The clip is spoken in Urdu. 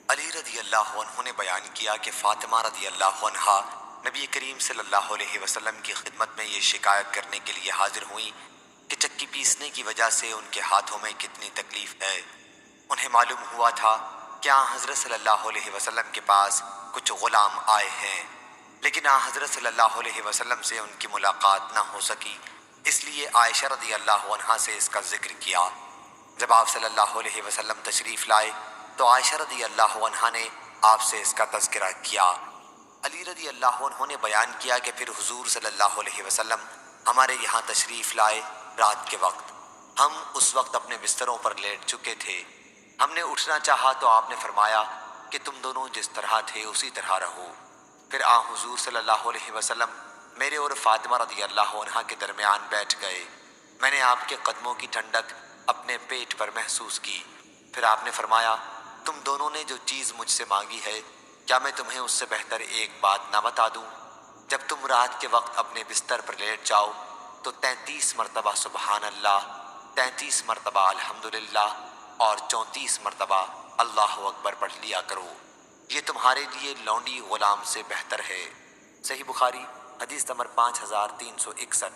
علی رضی اللہ عنہ نے بیان کیا کہ فاطمہ رضی اللہ عنہا نبی کریم صلی اللہ علیہ وسلم کی خدمت میں یہ شکایت کرنے کے لیے حاضر ہوئیں کہ چکی پیسنے کی وجہ سے ان کے ہاتھوں میں کتنی تکلیف ہے۔ انہیں معلوم ہوا تھا کہ آن حضرت صلی اللہ علیہ وسلم کے پاس کچھ غلام آئے ہیں، لیکن آن حضرت صلی اللہ علیہ وسلم سے ان کی ملاقات نہ ہو سکی، اس لیے عائشہ رضی اللہ عنہا سے اس کا ذکر کیا۔ جب آپ صلی اللہ علیہ وسلم تشریف لائے تو عائشہ رضی اللہ عنہا نے آپ سے اس کا تذکرہ کیا۔ علی رضی اللہ عنہ نے بیان کیا کہ پھر حضور صلی اللہ علیہ وسلم ہمارے یہاں تشریف لائے رات کے وقت۔ ہم اس وقت اپنے بستروں پر لیٹ چکے تھے۔ ہم نے اٹھنا چاہا تو آپ نے فرمایا کہ تم دونوں جس طرح تھے اسی طرح رہو۔ پھر حضور صلی اللہ علیہ وسلم میرے اور فاطمہ رضی اللہ عنہا کے درمیان بیٹھ گئے۔ میں نے آپ کے قدموں کی ٹھنڈک اپنے پیٹ پر محسوس کی۔ پھر آپ نے فرمایا تم دونوں نے جو چیز مجھ سے مانگی ہے، کیا میں تمہیں اس سے بہتر ایک بات نہ بتا دوں؟ جب تم رات کے وقت اپنے بستر پر لیٹ جاؤ تو 33 مرتبہ سبحان اللہ، 33 مرتبہ الحمدللہ اور 34 مرتبہ اللہ اکبر پڑھ لیا کرو۔ یہ تمہارے لیے لونڈی غلام سے بہتر ہے۔ صحیح بخاری حدیث نمبر 5361۔